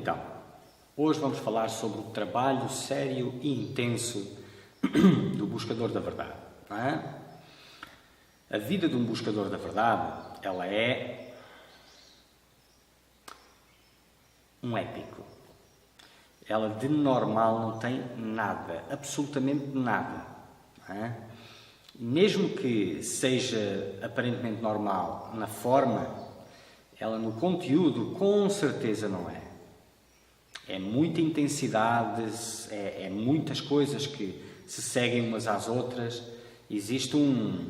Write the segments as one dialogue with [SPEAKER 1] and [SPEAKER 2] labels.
[SPEAKER 1] Então, hoje vamos falar sobre o trabalho sério e intenso do buscador da verdade, não é? A vida de um buscador da verdade, ela é um épico. Ela de normal não tem nada, absolutamente nada, não é? Mesmo que seja aparentemente normal na forma, ela no conteúdo com certeza não é. É muita intensidade, é muitas coisas que se seguem umas às outras. Existe um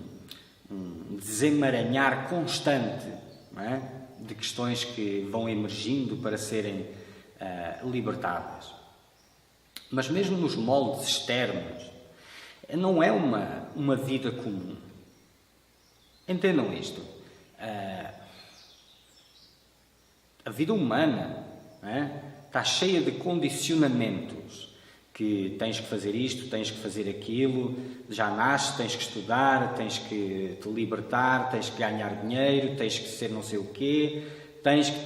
[SPEAKER 1] desemaranhar constante, não é? De questões que vão emergindo para serem libertadas. Mas mesmo nos moldes externos, não é uma vida comum. Entendam isto. A vida humana, não é? Está cheia de condicionamentos, que tens que fazer isto, tens que fazer aquilo, já nasces, tens que estudar, tens que te libertar, tens que ganhar dinheiro, tens que ser não sei o quê, tens que.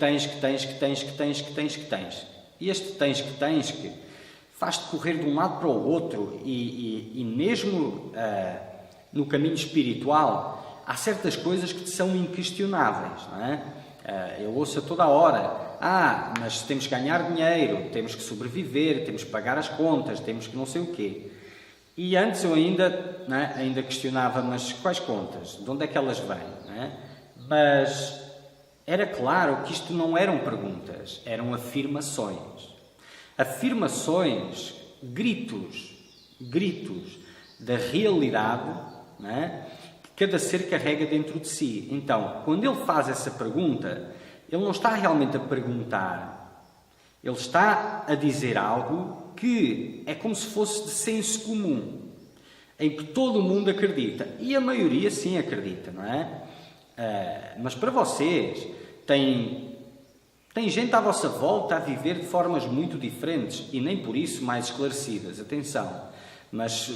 [SPEAKER 1] E este tens que faz-te correr de um lado para o outro e mesmo no caminho espiritual há certas coisas que te são inquestionáveis, não é? Eu ouço a toda a hora, mas temos que ganhar dinheiro, temos que sobreviver, temos que pagar as contas, temos que não sei o quê. E antes eu ainda questionava, mas quais contas? De onde é que elas vêm? Não é? Mas era claro que isto não eram perguntas, eram afirmações. Afirmações, gritos da realidade, não é? Que cada ser carrega dentro de si. Então, quando ele faz essa pergunta, ele não está realmente a perguntar, ele está a dizer algo que é como se fosse de senso comum, em que todo mundo acredita. E a maioria sim acredita, não é? Mas para vocês, tem gente à vossa volta a viver de formas muito diferentes e nem por isso mais esclarecidas, atenção. Mas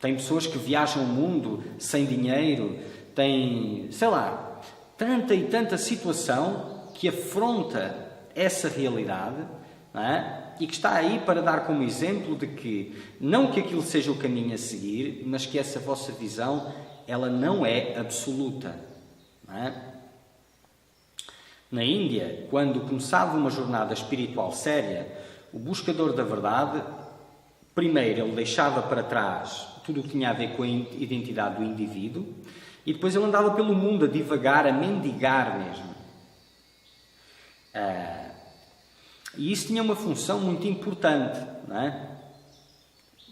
[SPEAKER 1] tem pessoas que viajam o mundo sem dinheiro, tem, sei lá, tanta e tanta situação que afronta essa realidade, não é? E que está aí para dar como exemplo de que, não que aquilo seja o caminho a seguir, mas que essa vossa visão, ela não é absoluta, não é? Na Índia, quando começava uma jornada espiritual séria, o buscador da verdade, primeiro ele deixava para trás tudo o que tinha a ver com a identidade do indivíduo e depois ele andava pelo mundo a divagar, a mendigar mesmo. E isso tinha uma função muito importante, não é?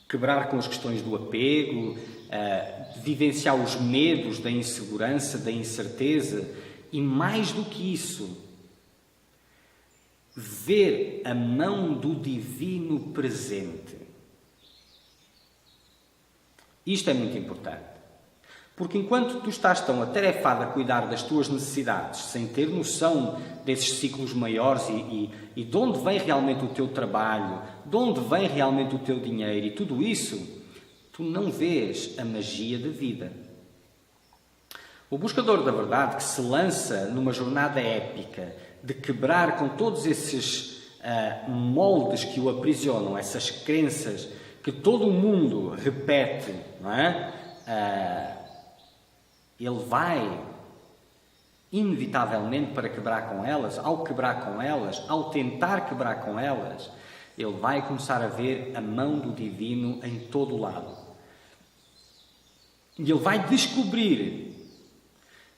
[SPEAKER 1] Quebrar com as questões do apego, vivenciar os medos da insegurança, da incerteza e, mais do que isso, ver a mão do divino presente. Isto é muito importante. Porque enquanto tu estás tão atarefado a cuidar das tuas necessidades, sem ter noção desses ciclos maiores e de onde vem realmente o teu trabalho, de onde vem realmente o teu dinheiro e tudo isso, tu não vês a magia da vida. O buscador da verdade que se lança numa jornada épica de quebrar com todos esses moldes que o aprisionam, essas crenças que todo o mundo repete, não é? Ele vai, inevitavelmente, para quebrar com elas, ao tentar quebrar com elas, ele vai começar a ver a mão do divino em todo o lado. E ele vai descobrir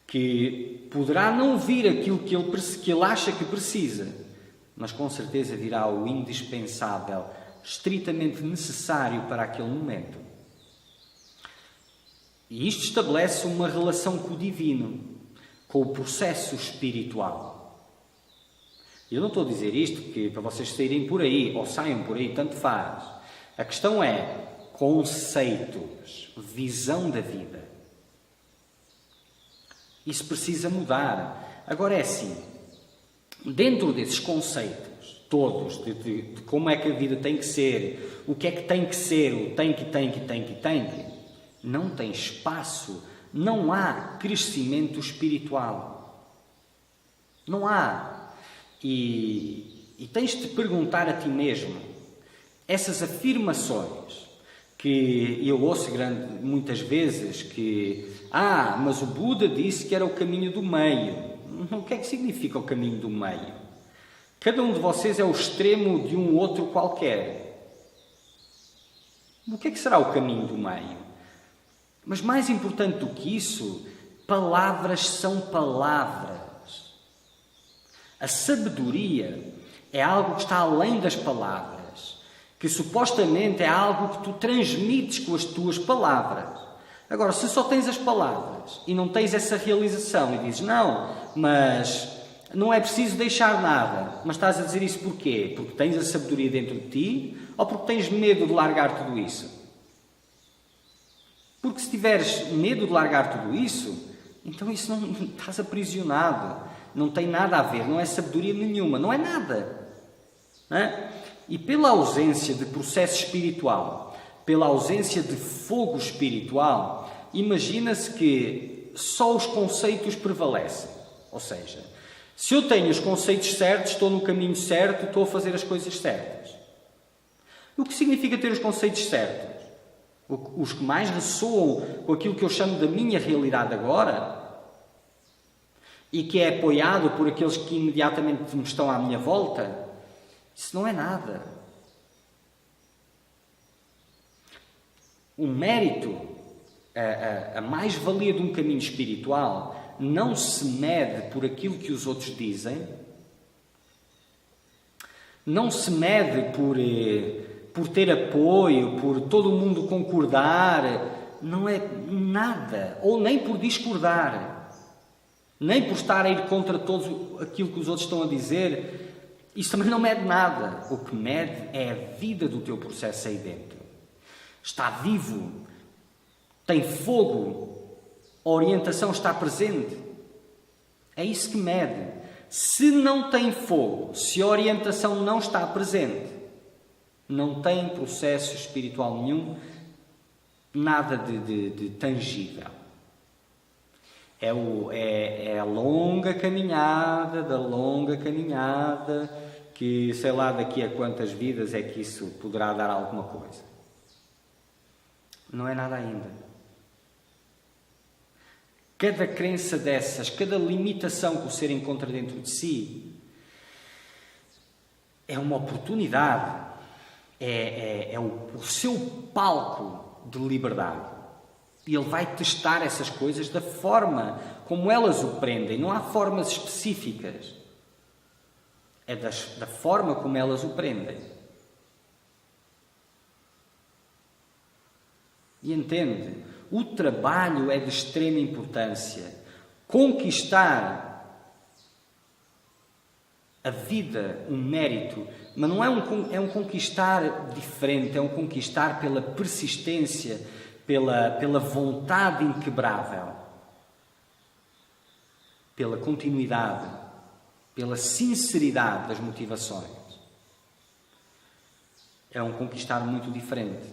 [SPEAKER 1] que poderá não vir aquilo que ele acha que precisa, mas com certeza virá o indispensável, estritamente necessário para aquele momento. E isto estabelece uma relação com o divino, com o processo espiritual. Eu não estou a dizer isto para vocês saírem por aí, ou saiam por aí, tanto faz. A questão é conceitos, visão da vida. Isso precisa mudar. Agora é assim, dentro desses conceitos todos, de como é que a vida tem que ser, o que é que tem que ser, o tem que, não tem espaço, não há crescimento espiritual. Não há. E E tens de perguntar a ti mesmo essas afirmações que eu ouço muitas vezes que mas o Buda disse que era o caminho do meio. O que é que significa o caminho do meio? Cada um de vocês é o extremo de um outro qualquer. O que é que será o caminho do meio? Mas mais importante do que isso, palavras são palavras. A sabedoria é algo que está além das palavras, que supostamente é algo que tu transmites com as tuas palavras. Agora, se só tens as palavras e não tens essa realização e dizes, não, mas não é preciso deixar nada, mas estás a dizer isso porquê? Porque tens a sabedoria dentro de ti ou porque tens medo de largar tudo isso? Porque se tiveres medo de largar tudo isso, então isso não estás aprisionado, não tem nada a ver, não é sabedoria nenhuma, não é nada. Não é? E pela ausência de processo espiritual, pela ausência de fogo espiritual, imagina-se que só os conceitos prevalecem. Ou seja, se eu tenho os conceitos certos, estou no caminho certo, estou a fazer as coisas certas. O que significa ter os conceitos certos? Os que mais ressoam com aquilo que eu chamo da minha realidade agora e que é apoiado por aqueles que imediatamente me estão à minha volta, isso não é nada. O mérito, a mais-valia de um caminho espiritual não se mede por aquilo que os outros dizem, não se mede por ter apoio, por todo o mundo concordar, não é nada, ou nem por discordar, nem por estar a ir contra todo aquilo que os outros estão a dizer. Isso também não mede nada. O que mede é a vida do teu processo aí dentro. Está vivo, tem fogo, a orientação está presente. É isso que mede. Se não tem fogo, se a orientação não está presente, não tem processo espiritual nenhum, nada de tangível. É a longa caminhada, que sei lá daqui a quantas vidas é que isso poderá dar alguma coisa. Não é nada ainda. Cada crença dessas, cada limitação que o ser encontra dentro de si, é uma oportunidade, é o seu palco de liberdade. E ele vai testar essas coisas da forma como elas o prendem. Não há formas específicas. É da forma como elas o prendem. E entende? O trabalho é de extrema importância. Conquistar a vida, um mérito, mas não é um conquistar diferente, é um conquistar pela persistência, pela vontade inquebrável, pela continuidade, pela sinceridade das motivações. É um conquistar muito diferente,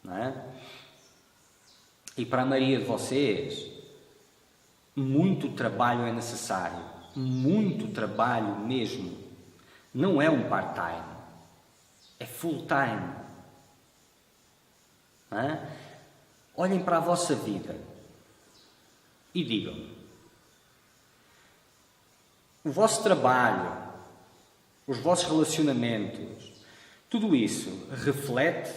[SPEAKER 1] não é? E para a maioria de vocês, muito trabalho é necessário, muito trabalho mesmo. Não é um part-time, é full-time. Olhem para a vossa vida e digam-me: o vosso trabalho, os vossos relacionamentos, tudo isso reflete,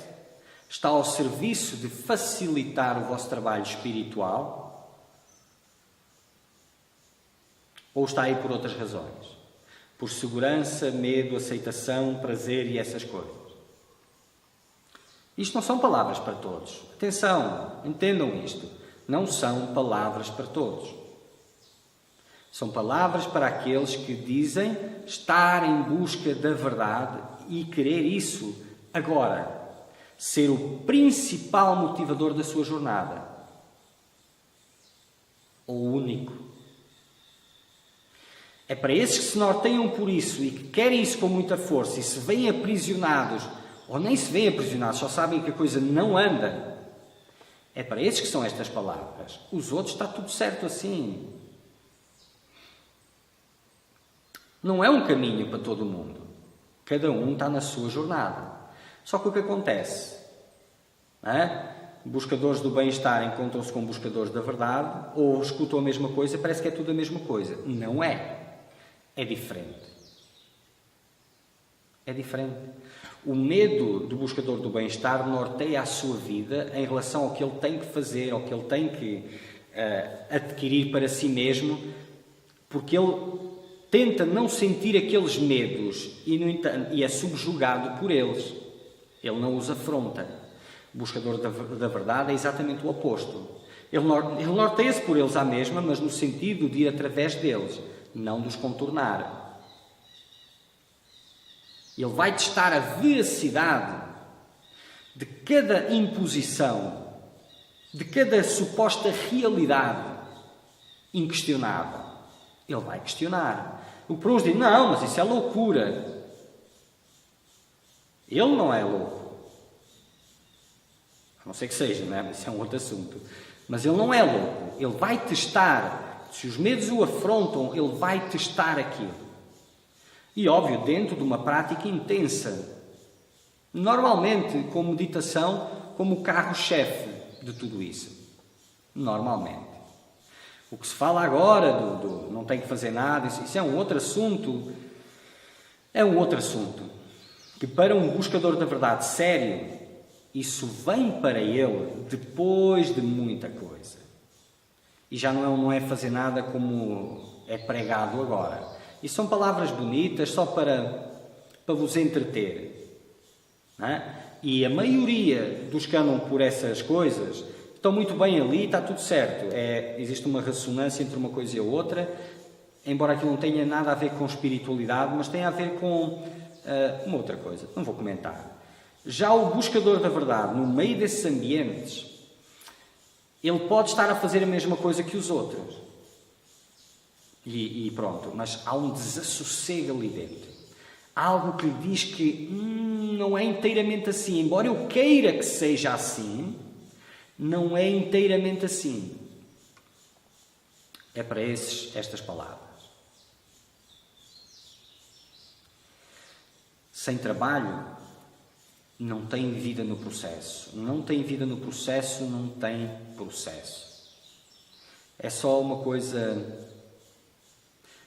[SPEAKER 1] está ao serviço de facilitar o vosso trabalho espiritual ou está aí por outras razões? Por segurança, medo, aceitação, prazer e essas coisas. Isto não são palavras para todos. Atenção, entendam isto. Não são palavras para todos. São palavras para aqueles que dizem estar em busca da verdade e querer isso agora. Ser o principal motivador da sua jornada. Ou o único. É para esses que se norteiam por isso e que querem isso com muita força e se veem aprisionados, ou nem se veem aprisionados, só sabem que a coisa não anda. É para esses que são estas palavras. Os outros está tudo certo assim. Não é um caminho para todo mundo. Cada um está na sua jornada. Só que o que acontece? Não é? Buscadores do bem-estar encontram-se com buscadores da verdade, ou escutam a mesma coisa, parece que é tudo a mesma coisa. Não é. É diferente. É diferente. O medo do buscador do bem-estar norteia a sua vida em relação ao que ele tem que fazer, ao que ele tem que adquirir para si mesmo, porque ele tenta não sentir aqueles medos e, no entanto, é subjugado por eles. Ele não os afronta. O buscador da verdade é exatamente o oposto. Ele norteia-se por eles à mesma, mas no sentido de ir através deles, não dos contornar. Ele vai testar a veracidade de cada imposição, de cada suposta realidade inquestionável. Ele vai questionar. O que para uns diz, não, mas isso é loucura. Ele não é louco. A não ser que seja, não é? Isso é um outro assunto. Mas ele não é louco. Ele vai testar. Se os medos o afrontam, ele vai testar aquilo. E, óbvio, dentro de uma prática intensa. Normalmente, com meditação, como o carro-chefe de tudo isso. Normalmente. O que se fala agora do não tem que fazer nada, isso é um outro assunto. É um outro assunto. Que para um buscador da verdade sério, isso vem para ele depois de muita coisa. E já não é fazer nada como é pregado agora. E são palavras bonitas só para vos entreter. Não é? E a maioria dos que andam por essas coisas estão muito bem ali, está tudo certo. Existe uma ressonância entre uma coisa e a outra, embora aquilo não tenha nada a ver com espiritualidade, mas tem a ver com uma outra coisa. Não vou comentar. Já o buscador da verdade, no meio desses ambientes, ele pode estar a fazer a mesma coisa que os outros. E pronto, mas há um desassossego ali dentro. Há algo que lhe diz que não é inteiramente assim. Embora eu queira que seja assim, não é inteiramente assim. É para estas palavras. Sem trabalho, não tem vida no processo. Não tem vida no processo, não tem processo. É só uma coisa...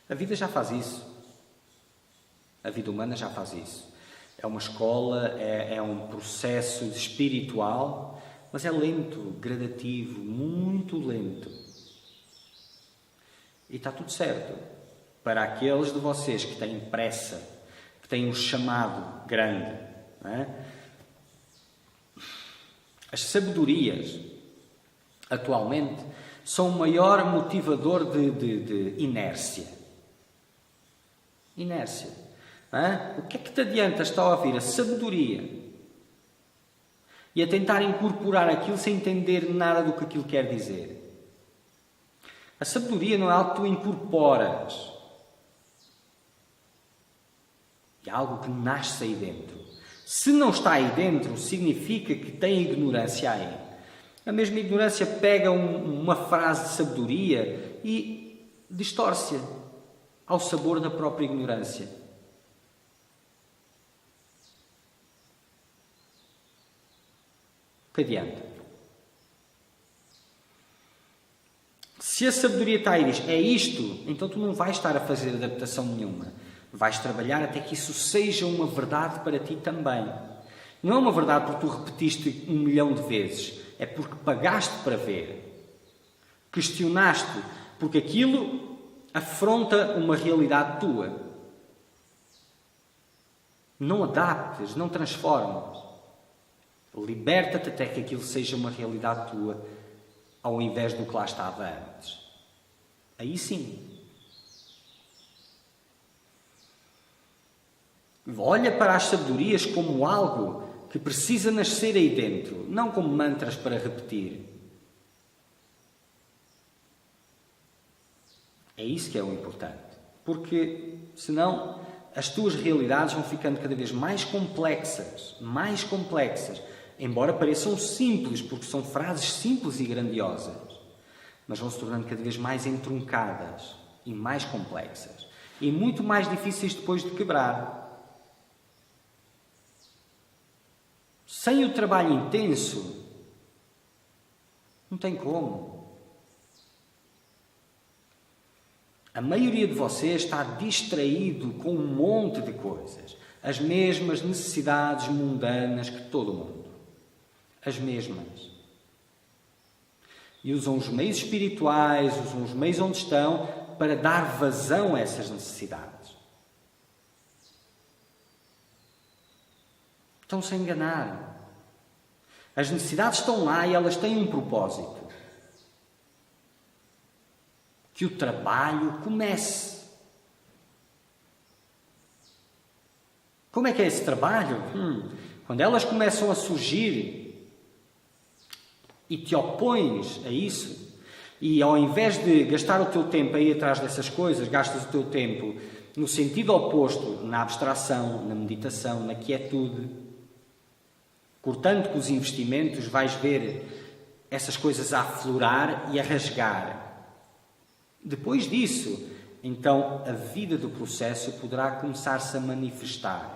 [SPEAKER 1] A vida já faz isso. A vida humana já faz isso. É uma escola, é um processo espiritual, mas é lento, gradativo, muito lento. E está tudo certo. Para aqueles de vocês que têm pressa, que têm um chamado grande, não é? As sabedorias, atualmente, são o maior motivador de inércia. Inércia. O que é que te adianta estar a ouvir a sabedoria e a tentar incorporar aquilo sem entender nada do que aquilo quer dizer? A sabedoria não é algo que tu incorporas. É algo que nasce aí dentro. Se não está aí dentro, significa que tem ignorância aí. A mesma ignorância pega uma frase de sabedoria e distorce-a ao sabor da própria ignorância. O que adianta? Se a sabedoria está aí e diz, é isto, então tu não vais estar a fazer adaptação nenhuma. Vais trabalhar até que isso seja uma verdade para ti também. Não é uma verdade porque tu repetiste 1 milhão de vezes. É porque pagaste para ver. Questionaste porque aquilo afronta uma realidade tua. Não adaptes, não transformes. Liberta-te até que aquilo seja uma realidade tua, ao invés do que lá estava antes. Aí sim. Olha para as sabedorias como algo que precisa nascer aí dentro, não como mantras para repetir. É isso que é o importante. Porque, senão, as tuas realidades vão ficando cada vez mais complexas. Embora pareçam simples, porque são frases simples e grandiosas. Mas vão se tornando cada vez mais entruncadas e mais complexas. e muito mais difíceis depois de quebrar. Sem o trabalho intenso, não tem como. A maioria de vocês está distraído com um monte de coisas. As mesmas necessidades mundanas que todo mundo. As mesmas. E usam os meios espirituais, usam os meios onde estão para dar vazão a essas necessidades. Estão-se a enganar. As necessidades estão lá e elas têm um propósito. Que o trabalho comece. Como é que é esse trabalho? Quando elas começam a surgir e te opões a isso, e ao invés de gastar o teu tempo a ir atrás dessas coisas, gastas o teu tempo no sentido oposto, na abstração, na meditação, na quietude, cortando com os investimentos, vais ver essas coisas a aflorar e a rasgar. Depois disso, então a vida do processo poderá começar-se a manifestar.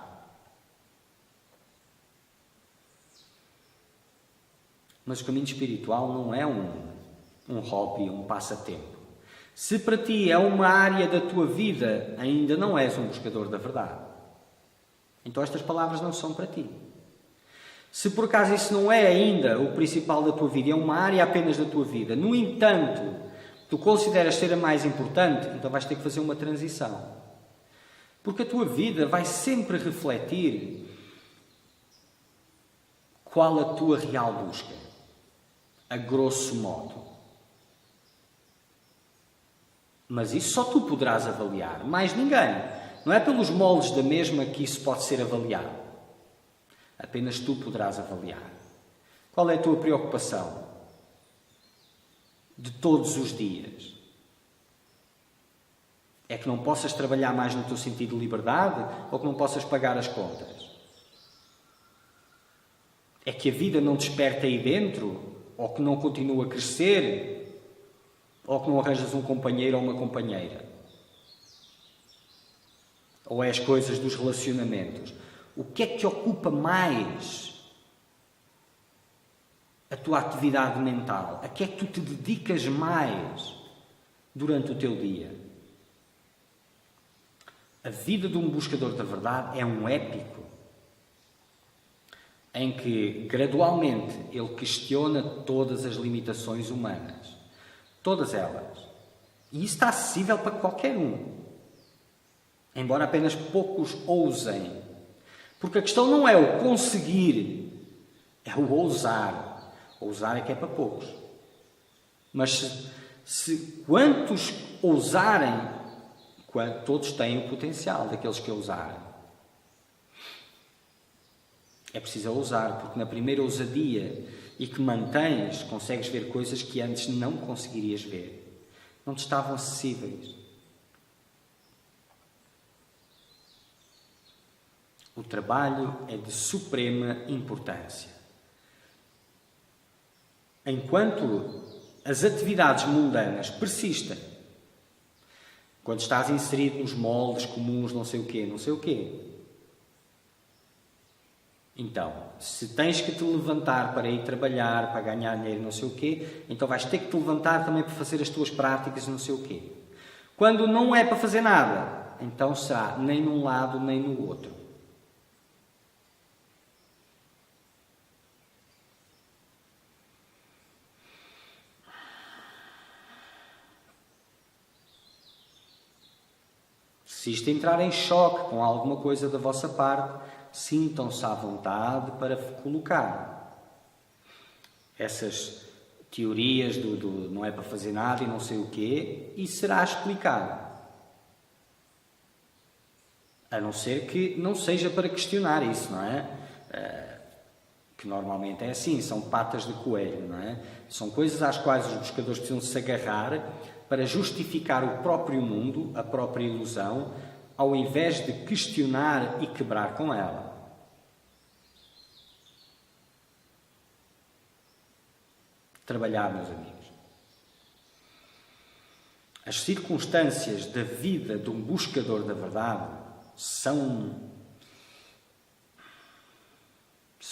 [SPEAKER 1] Mas o caminho espiritual não é um hobby, um passatempo. Se para ti é uma área da tua vida, ainda não és um buscador da verdade. Então estas palavras não são para ti. Se por acaso isso não é ainda o principal da tua vida, é uma área apenas da tua vida, no entanto, tu consideras ser a mais importante, então vais ter que fazer uma transição. Porque a tua vida vai sempre refletir qual a tua real busca, a grosso modo. Mas isso só tu poderás avaliar, mais ninguém. Não é pelos moldes da mesma que isso pode ser avaliado. Apenas tu poderás avaliar. Qual é a tua preocupação de todos os dias? É que não possas trabalhar mais no teu sentido de liberdade ou que não possas pagar as contas? É que a vida não desperta aí dentro? Ou que não continua a crescer? Ou que não arranjas um companheiro ou uma companheira? Ou é as coisas dos relacionamentos? O que é que ocupa mais a tua atividade mental? A que é que tu te dedicas mais durante o teu dia? A vida de um buscador da verdade é um épico em que, gradualmente, ele questiona todas as limitações humanas. Todas elas. E isso está acessível para qualquer um. Embora apenas poucos ousem. Porque a questão não é o conseguir, é o ousar. Ousar é que é para poucos. Mas se quantos ousarem, todos têm o potencial daqueles que ousarem. É preciso ousar, porque na primeira ousadia e que mantens, consegues ver coisas que antes não conseguirias ver. Não te estavam acessíveis. O trabalho é de suprema importância. Enquanto as atividades mundanas persistem, quando estás inserido nos moldes comuns, não sei o quê, então, se tens que te levantar para ir trabalhar, para ganhar dinheiro, não sei o quê, então vais ter que te levantar também para fazer as tuas práticas, não sei o quê. Quando não é para fazer nada, então será nem num lado nem no outro. Se isto entrar em choque com alguma coisa da vossa parte, sintam-se à vontade para colocar essas teorias do não é para fazer nada e não sei o quê, e será explicado. A não ser que não seja para questionar isso, não é? Que normalmente é assim, são patas de coelho, não é? São coisas às quais os buscadores precisam se agarrar para justificar o próprio mundo, a própria ilusão, ao invés de questionar e quebrar com ela. Trabalhar, meus amigos. as circunstâncias da vida de um buscador da verdade são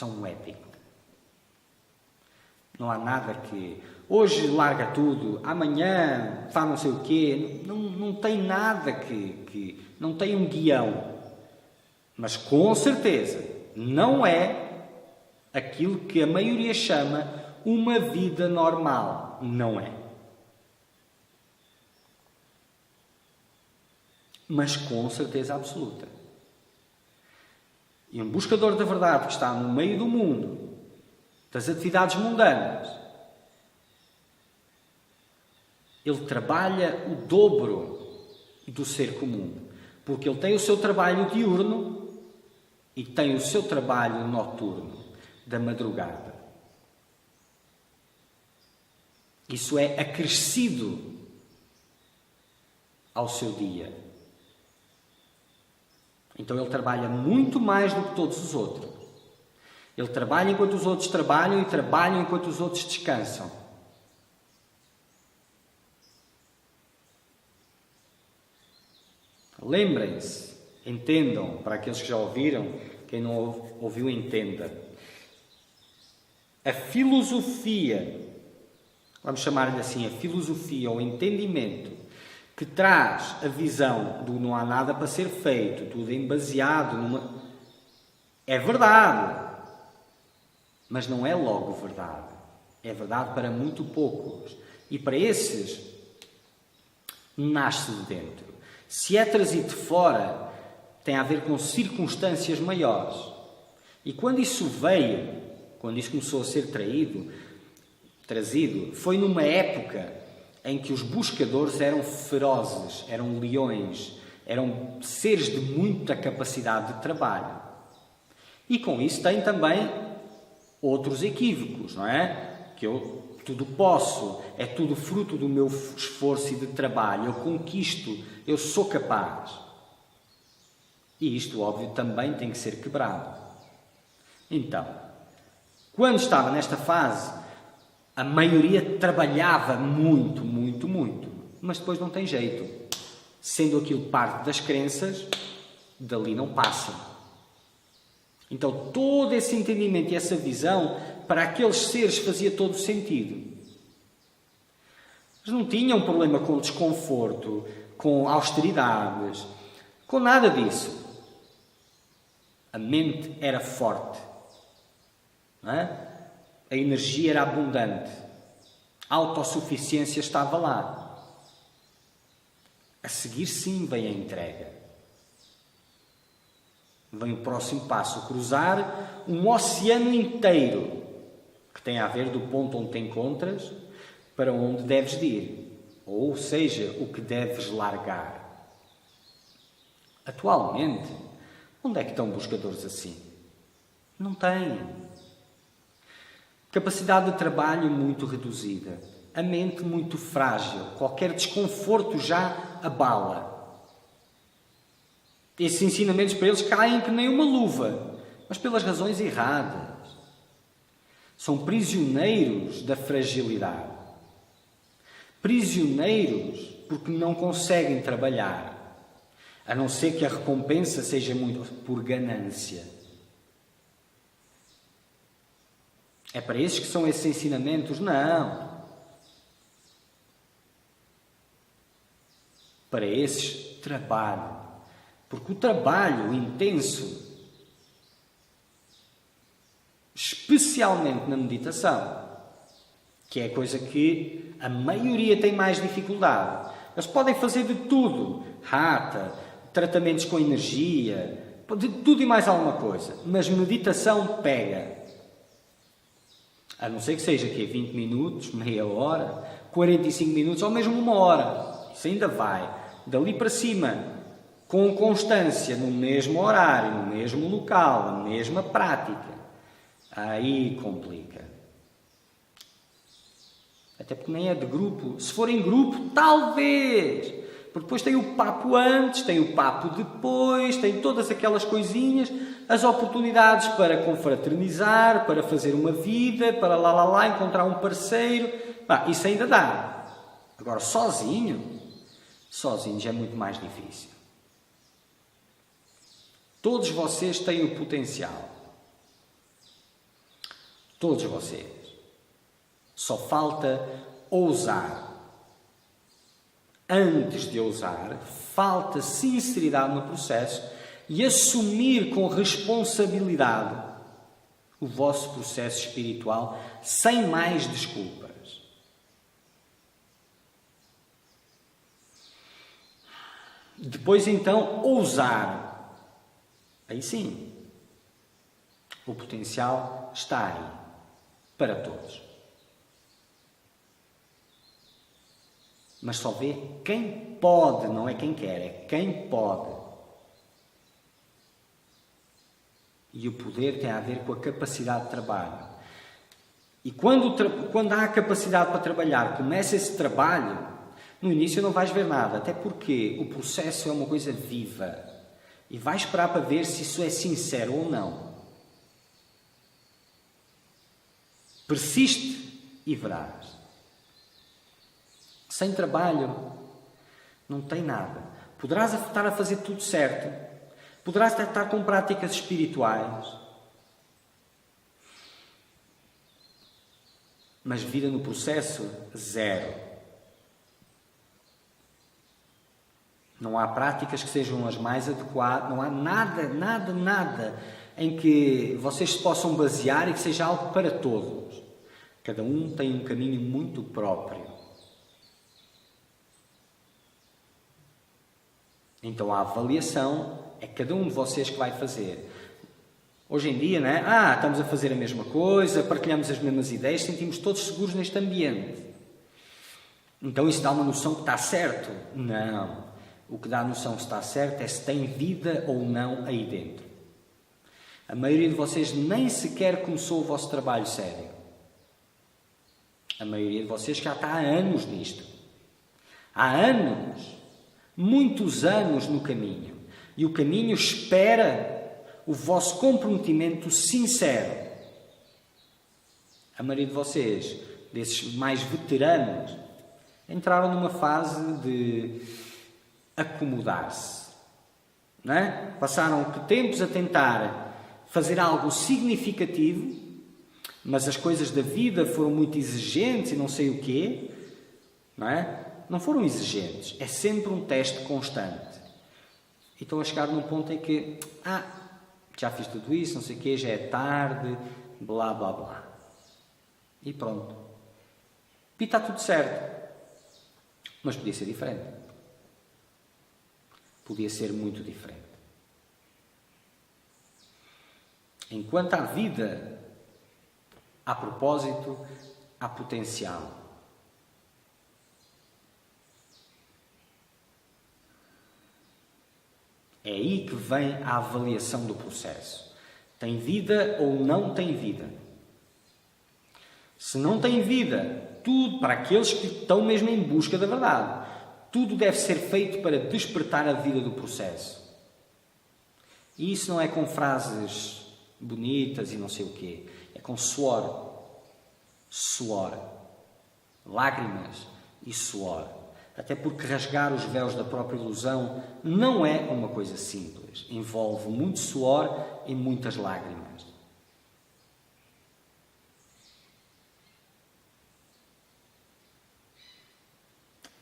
[SPEAKER 1] um épico. Não há nada que hoje larga tudo, amanhã faz não sei o quê. Não tem nada que não tem um guião. Mas com certeza não é aquilo que a maioria chama uma vida normal. Não é. Mas com certeza absoluta. E um buscador da verdade que está no meio do mundo, das atividades mundanas, ele trabalha o dobro do ser comum, porque ele tem o seu trabalho diurno e tem o seu trabalho noturno, da madrugada. Isso é acrescido ao seu dia. Então ele trabalha muito mais do que todos os outros. Ele trabalha enquanto os outros trabalham e trabalha enquanto os outros descansam. Lembrem-se, entendam, para aqueles que já ouviram, quem não ouviu, entenda. A filosofia, vamos chamar-lhe assim, a filosofia, o entendimento, que traz a visão do não há nada para ser feito, tudo baseado numa... É verdade, mas não é logo verdade. É verdade para muito poucos. E para esses, nasce de dentro. Se é trazido de fora, tem a ver com circunstâncias maiores. E quando isso veio, quando isso começou a ser trazido, foi numa época em que os buscadores eram ferozes, eram leões, eram seres de muita capacidade de trabalho. E com isso tem também outros equívocos, não é? Que eu tudo posso, é tudo fruto do meu esforço e de trabalho, eu conquisto, eu sou capaz. E isto, óbvio, também tem que ser quebrado. Então, quando estava nesta fase, a maioria trabalhava muito, muito, muito. Mas depois não tem jeito. Sendo aquilo parte das crenças, dali não passa. Então, todo esse entendimento e essa visão, para aqueles seres fazia todo o sentido. Eles não tinham problema com desconforto, com austeridades, com nada disso. A mente era forte. Não é? A energia era abundante. A autossuficiência estava lá. A seguir, sim, vem a entrega. Vem o próximo passo. Cruzar um oceano inteiro, que tem a ver do ponto onde te encontras para onde deves ir. Ou seja, o que deves largar. Atualmente, onde é que estão buscadores assim? Não têm. Capacidade de trabalho muito reduzida. A mente muito frágil. Qualquer desconforto já abala. Esses ensinamentos para eles caem que nem uma luva, mas pelas razões erradas. São prisioneiros da fragilidade. Prisioneiros porque não conseguem trabalhar, a não ser que a recompensa seja muito por ganância. É para esses que são esses ensinamentos? Não. Para esses, trabalho. Porque o trabalho intenso, especialmente na meditação, que é a coisa que a maioria tem mais dificuldade. Eles podem fazer de tudo. Hatha, tratamentos com energia, de tudo e mais alguma coisa. Mas meditação pega. A não ser que seja aqui 20 minutos, meia hora, 45 minutos ou mesmo uma hora. Isso ainda vai. Dali para cima, com constância, no mesmo horário, no mesmo local, na mesma prática. Aí complica. Até porque nem é de grupo. Se for em grupo, talvez. Porque depois tem o papo antes, tem o papo depois, tem todas aquelas coisinhas, as oportunidades para confraternizar, para fazer uma vida, para lá, encontrar um parceiro. Isso ainda dá. Agora, sozinho, Sozinhos é muito mais difícil. Todos vocês têm o potencial. Todos vocês. Só falta ousar. Antes de ousar, falta sinceridade no processo e assumir com responsabilidade o vosso processo espiritual sem mais desculpas. Depois, então, ousar. Aí sim, o potencial está aí para todos. Mas só vê quem pode, não é quem quer, é quem pode. E o poder tem a ver com a capacidade de trabalho. E quando há capacidade para trabalhar, começa esse trabalho, no início não vais ver nada, até porque o processo é uma coisa viva. E vais esperar para ver se isso é sincero ou não. Persiste e verás. Sem trabalho, não tem nada. Poderás estar a fazer tudo certo. Poderás estar com práticas espirituais. Mas vida no processo, zero. Não há práticas que sejam as mais adequadas. Não há nada em que vocês se possam basear e que seja algo para todos. Cada um tem um caminho muito próprio. Então a avaliação é cada um de vocês que vai fazer. Hoje em dia, não é? Estamos a fazer a mesma coisa, partilhamos as mesmas ideias, sentimos todos seguros neste ambiente. Então isso dá uma noção que está certo? Não. O que dá a noção que está certo é se tem vida ou não aí dentro. A maioria de vocês nem sequer começou o vosso trabalho sério. A maioria de vocês já está há anos nisto. Há anos. Muitos anos no caminho. E o caminho espera o vosso comprometimento sincero. A maioria de vocês, desses mais veteranos, entraram numa fase de acomodar-se. Não é? Passaram tempos a tentar fazer algo significativo, mas as coisas da vida foram muito exigentes e não sei o quê. Não é? Não foram exigentes, é sempre um teste constante. E estão a chegar num ponto em que, já fiz tudo isso, não sei o quê, já é tarde, blá, blá, blá. E pronto. E está tudo certo. Mas podia ser diferente. Podia ser muito diferente. Enquanto há vida, há propósito, há potencial. É aí que vem a avaliação do processo. Tem vida ou não tem vida? Se não tem vida, tudo para aqueles que estão mesmo em busca da verdade, tudo deve ser feito para despertar a vida do processo. E isso não é com frases bonitas e não sei o quê. É com suor. Suor. Lágrimas e suor. Até porque rasgar os véus da própria ilusão não é uma coisa simples. Envolve muito suor e muitas lágrimas.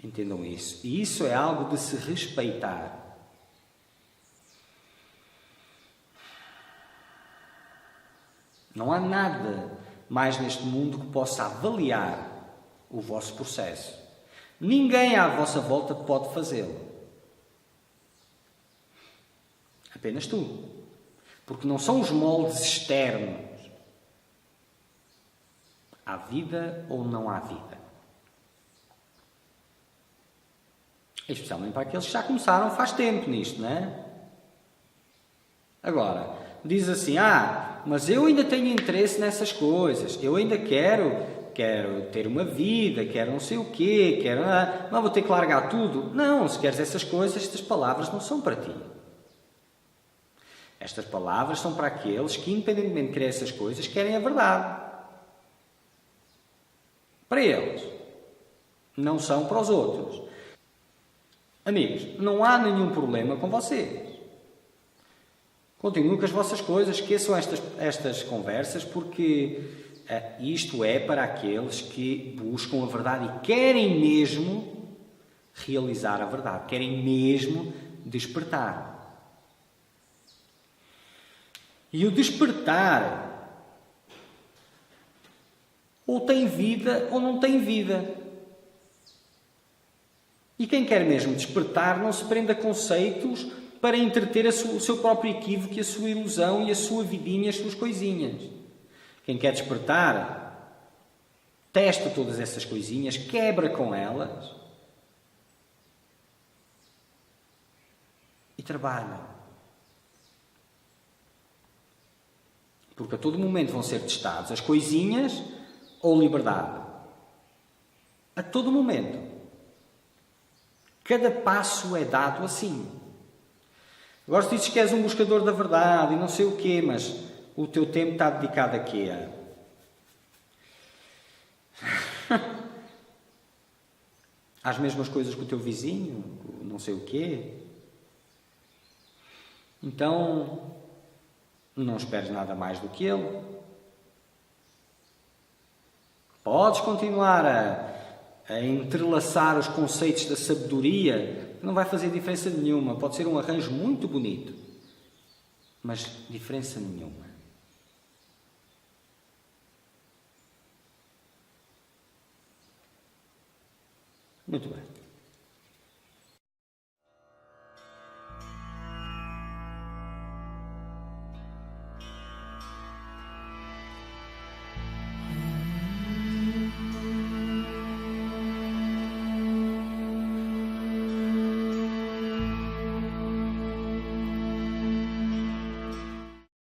[SPEAKER 1] Entendam isso. E isso é algo de se respeitar. Não há nada mais neste mundo que possa avaliar o vosso processo. Ninguém à vossa volta pode fazê-lo. Apenas tu. Porque não são os moldes externos. Há vida ou não há vida. Especialmente para aqueles que já começaram faz tempo nisto, não é? Agora, diz assim, mas eu ainda tenho interesse nessas coisas. Eu ainda quero ter uma vida, quero não sei o quê, mas vou ter que largar tudo. Não, se queres essas coisas, estas palavras não são para ti. Estas palavras são para aqueles que, independentemente de querer essas coisas, querem a verdade. Para eles. Não são para os outros. Amigos, não há nenhum problema com vocês. Continuem com as vossas coisas, esqueçam estas conversas, porque isto é para aqueles que buscam a verdade e querem mesmo realizar a verdade, querem mesmo despertar. E o despertar ou tem vida ou não tem vida. E quem quer mesmo despertar não se prende a conceitos para entreter o seu próprio equívoco e a sua ilusão e a sua vidinha, as suas coisinhas. Quem quer despertar, testa todas essas coisinhas, quebra com elas e trabalha. Porque a todo momento vão ser testados as coisinhas ou liberdade. A todo momento. Cada passo é dado assim. Agora se dizes que és um buscador da verdade e não sei o quê, mas o teu tempo está dedicado a quê? Às mesmas coisas que o teu vizinho, não sei o quê. Então, não esperes nada mais do que ele. Podes continuar a entrelaçar os conceitos da sabedoria, que não vai fazer diferença nenhuma. Pode ser um arranjo muito bonito, mas diferença nenhuma.